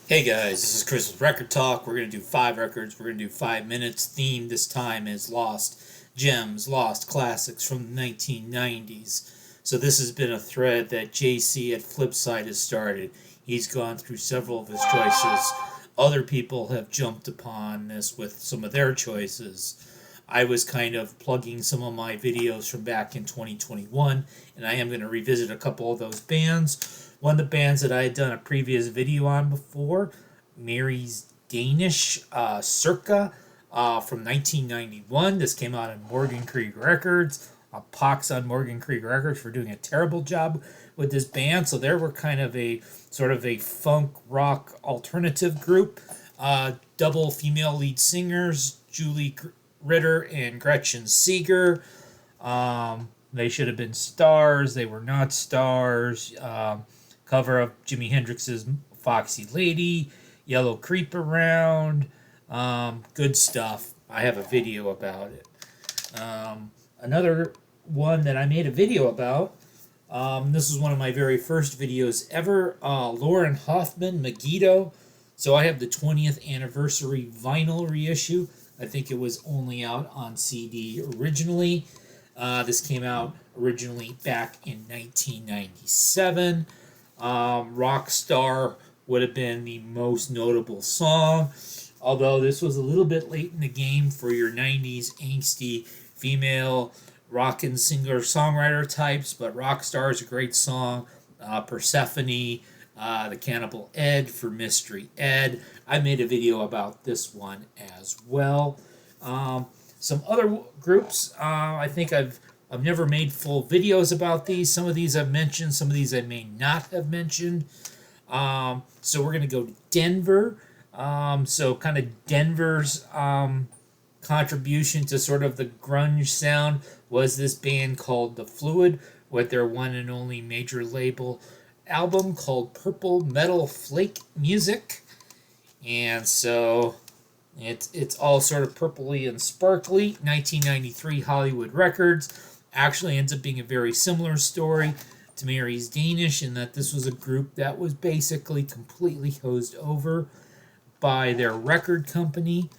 Hey guys, this is Chris with Rekkid Talk. We're going to do 5 records. We're going to do 5 minutes. Theme this time is Lost Gems, Lost Classics from the 1990s. So this has been a thread that JC at Flipside has started. He's gone through several of his choices. Other people have jumped upon this with some of their choices. I was kind of plugging some of my videos from back in 2021, and I am going to revisit a couple of those bands. One of the bands that I had done a previous video on before, Mary's Danish, Circa, from 1991. This came out on Morgan Creek Records. Pox on Morgan Creek Records for doing a terrible job with this band. So they were kind of a sort of a funk rock alternative group. Double female lead singers, Julie Ritter and Gretchen Seeger. They should have been stars. They were not stars. Cover of Jimi Hendrix's Foxy Lady, Yellow Creep Around. Good stuff. I have a video about it. Another one that I made a video about. This was one of my very first videos ever. Lauren Hoffman, Megiddo. So I have the 20th anniversary vinyl reissue. I think it was only out on CD originally. This came out originally back in 1997. Rockstar would have been the most notable song, although this was a little bit late in the game for your 90s angsty female rockin' singer-songwriter types, but Rockstar is a great song. Persephone, the Cannibal Ed for Mystery Ed. I made a video about this one as well. Some other groups, I think I've never made full videos about these. Some of these I've mentioned, some of these I may not have mentioned. So we're going to go to Denver. So kind of Denver's contribution to sort of the grunge sound was this band called The Fluid with their one and only major label album called Purplemetalflakemusic. And so it's all sort of purpley and sparkly. 1993 Hollywood Records. Actually ends up being a very similar story to Mary's Danish in that this was a group that was basically completely hosed over by their record company.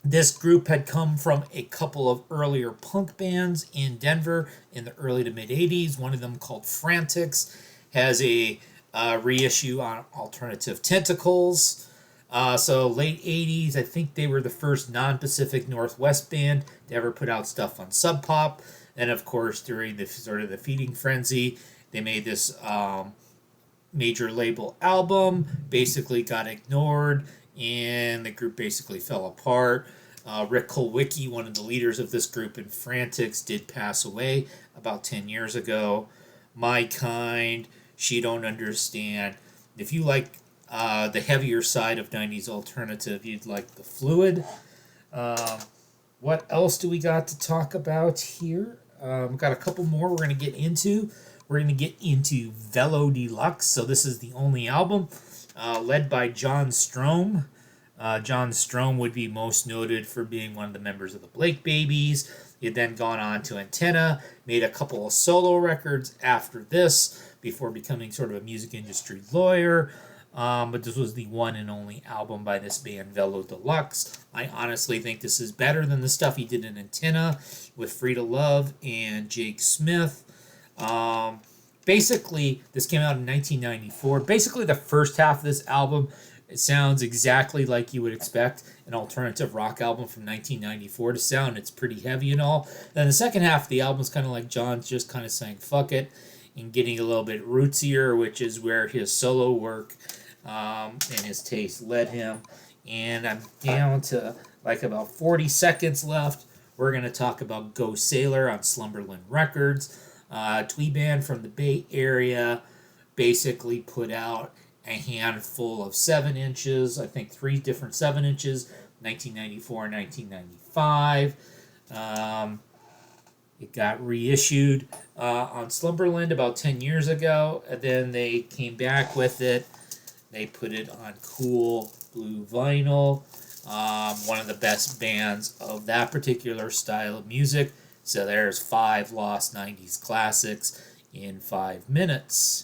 This group had come from a couple of earlier punk bands in Denver in the early to mid 80s. One of them, called Frantics, has a reissue on Alternative Tentacles. So late 80s, I think they were the first non-Pacific Northwest band to ever put out stuff on Sub Pop. And of course, during the sort of the feeding frenzy, they made this major label album, basically got ignored, and the group basically fell apart. Rick Kulwicki, one of the leaders of this group in Frantics, did pass away about 10 years ago. My Kind, She Don't Understand. If you like the heavier side of 90s alternative, you'd like The Fluid. What else do we got to talk about here? We've got a couple more we're going to get into. We're going to get into Velo-Deluxe. So this is the only album led by John Strom. John Strom would be most noted for being one of the members of the Blake Babies. He had then gone on to Antenna, made a couple of solo records after this before becoming sort of a music industry lawyer. But this was the one and only album by this band, Velo-Deluxe. I honestly think this is better than the stuff he did in Antenna with Free to Love and Jake Smith. Basically, this came out in 1994. Basically, the first half of this album, it sounds exactly like you would expect an alternative rock album from 1994 to sound. It's pretty heavy and all. Then the second half of the album is kind of like John's just kind of saying fuck it and getting a little bit rootsier, which is where his solo work and his taste led him. And I'm down to like about 40 seconds left. We're going to talk about Go Sailor on Slumberland Records. Twee band from the Bay Area basically put out a handful of 7 inches, I think 3 different 7 inches, 1994 and 1995. It got reissued on Slumberland about 10 years ago, and then they came back with it. They put it on cool blue vinyl. One of the best bands of that particular style of music. So there's 5 lost 90s classics in 5 minutes.